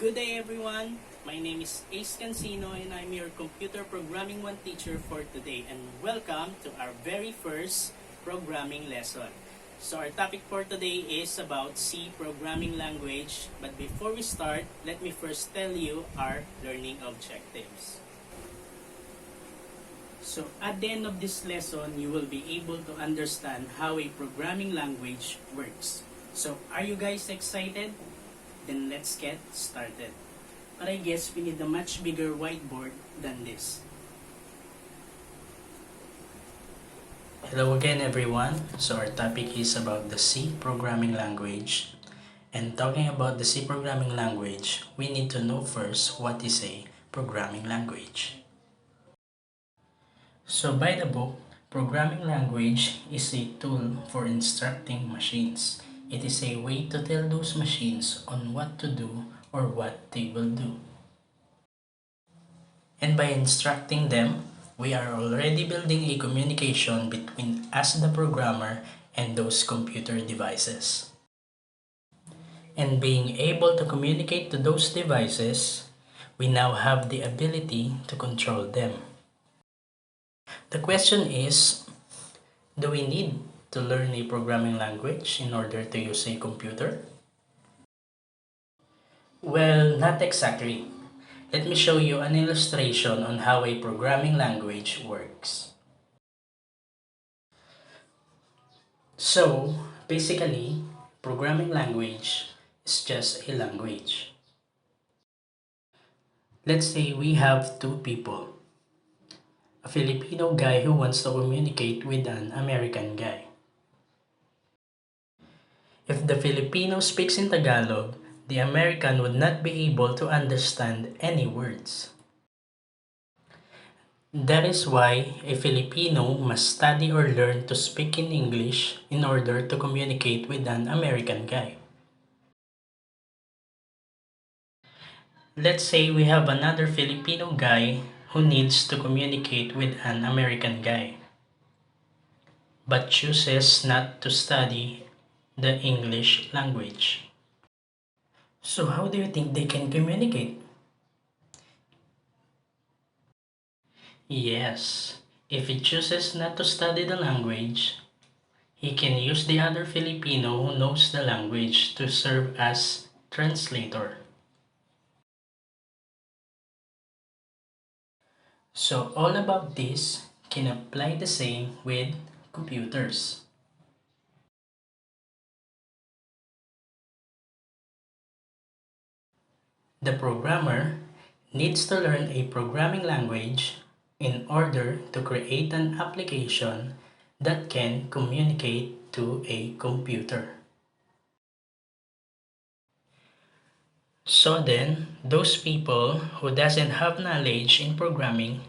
Good day everyone, my name is Cancino and I'm your Computer Programming 1 teacher for today, and welcome to our very first programming lesson. So our topic for today is about C programming language, but before we start, let me first tell you our learning objectives. So at the end of this lesson, you will be able to understand how a programming language works. So are you guys excited? Then let's get started. But I guess we need a much bigger whiteboard than this. Hello again everyone. So our topic is about the C programming language. And talking about the C programming language, we need to know first what is a programming language. So by the book, programming language is a tool for instructing machines. It is a way to tell those machines on what to do or what they will do. And by instructing them, we are already building a communication between us, the programmer, and those computer devices. And being able to communicate to those devices, we now have the ability to control them. The question is, do we need to learn a programming language in order to use a computer? Well, not exactly. Let me show you an illustration on how a programming language works. So, basically, programming language is just a language. Let's say we have two people. A Filipino guy who wants to communicate with an American guy. If the Filipino speaks in Tagalog, the American would not be able to understand any words. That is why a Filipino must study or learn to speak in English in order to communicate with an American guy. Let's say we have another Filipino guy who needs to communicate with an American guy, but chooses not to study the English language. So how do you think they can communicate? Yes, if he chooses not to study the language, he can use the other Filipino who knows the language to serve as translator. So all about this can apply the same with computers. The programmer needs to learn a programming language in order to create an application that can communicate to a computer. So then, those people who doesn't have knowledge in programming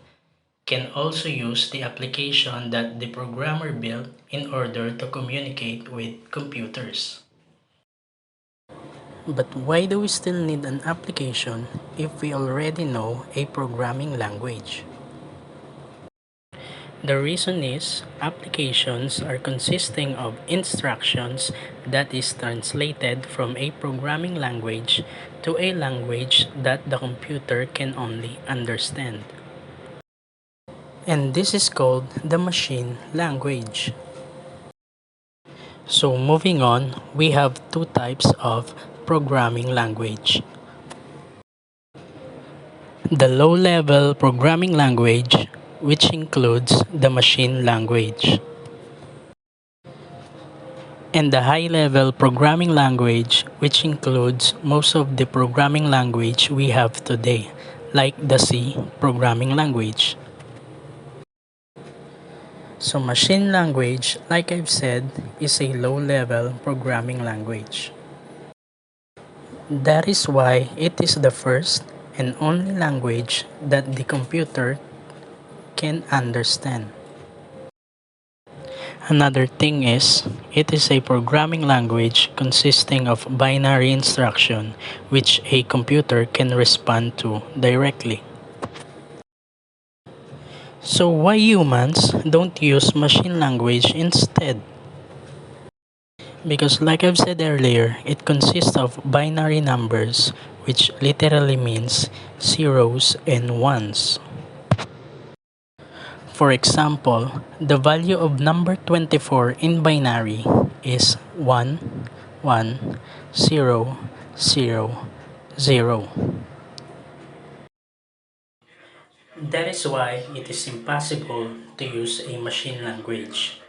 can also use the application that the programmer built in order to communicate with computers. But why do we still need an application if we already know a programming language? The reason is, applications are consisting of instructions that is translated from a programming language to a language that the computer can only understand. And this is called the machine language. So moving on, we have two types of programming language. The low-level programming language, which includes the machine language, and the high-level programming language, which includes most of the programming language we have today, like the C programming language. So machine language, like I've said, is a low-level programming language. That is why it is the first and only language that the computer can understand. Another thing is, it is a programming language consisting of binary instruction which a computer can respond to directly. So why humans don't use machine language instead? Because like I've said earlier, it consists of binary numbers which literally means zeros and ones. For example, the value of number 24 in binary is 1, 1, 0, 0, 0. That is why it is impossible to use a machine language.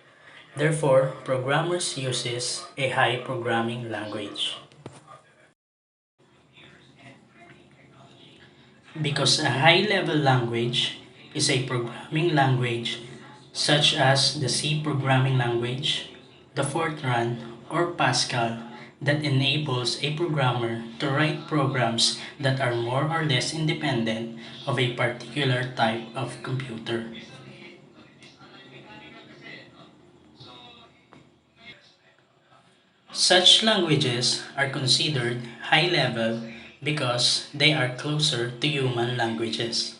Therefore, programmers uses a high programming language. Because a high-level language is a programming language such as the C programming language, the Fortran, or Pascal that enables a programmer to write programs that are more or less independent of a particular type of computer. Such languages are considered high-level because they are closer to human languages,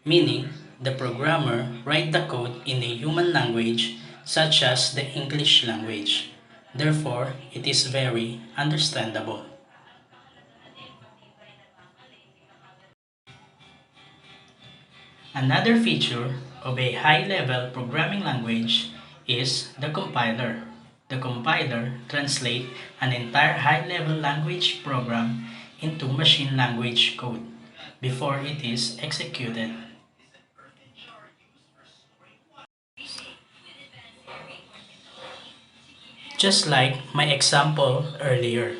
meaning the programmer write the code in a human language such as the English language. Therefore, it is very understandable. Another feature of a high-level programming language is the compiler. The compiler translates an entire high-level language program into machine language code before it is executed. Just like my example earlier,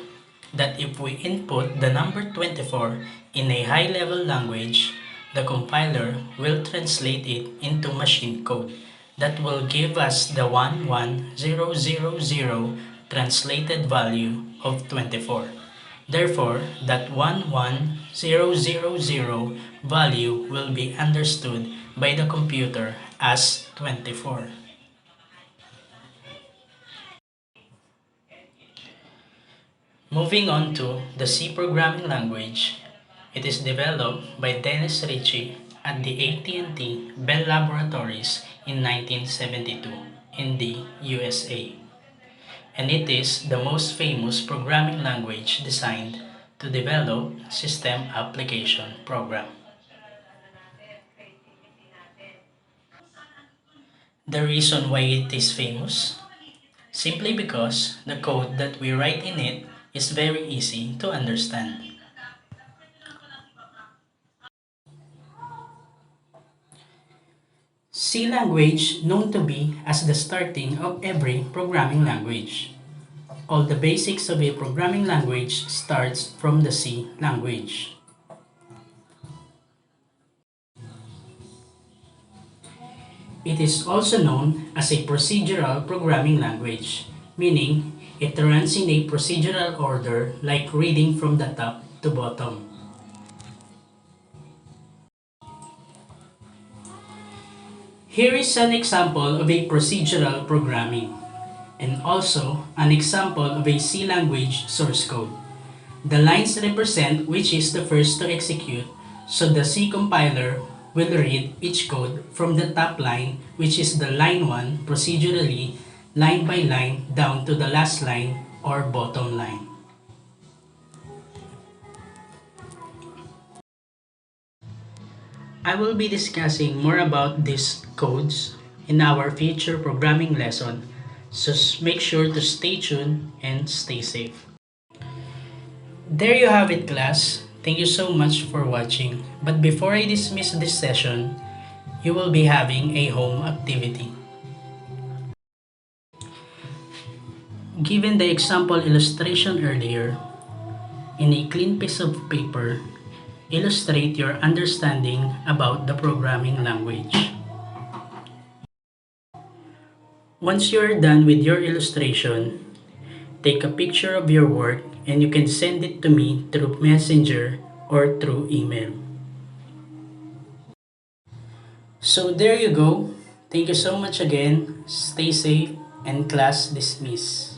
that if we input the number 24 in a high-level language, the compiler will translate it into machine code that will give us the 11000 translated value of 24. Therefore, that 11000 value will be understood by the computer as 24. Moving on to the C programming language, it is developed by Dennis Ritchie at the AT&T Bell Laboratories in 1972 in the USA. And it is the most famous programming language designed to develop system application program. The reason why it is famous? Simply because the code that we write in it is very easy to understand. C language known to be as the starting of every programming language. All the basics of a programming language starts from the C language. It is also known as a procedural programming language, meaning it runs in a procedural order like reading from the top to bottom. Here is an example of a procedural programming, and also an example of a C language source code. The lines represent which is the first to execute, so the C compiler will read each code from the top line, which is the line 1 procedurally, line by line down to the last line or bottom line. I will be discussing more about these codes in our future programming lesson, so make sure to stay tuned and stay safe. There you have it, class. Thank you so much for watching. But before I dismiss this session, you will be having a home activity. Given the example illustration earlier, in a clean piece of paper, illustrate your understanding about the programming language. Once you are done with your illustration, take a picture of your work and you can send it to me through Messenger or through email. So there you go. Thank you so much again. Stay safe and class dismiss.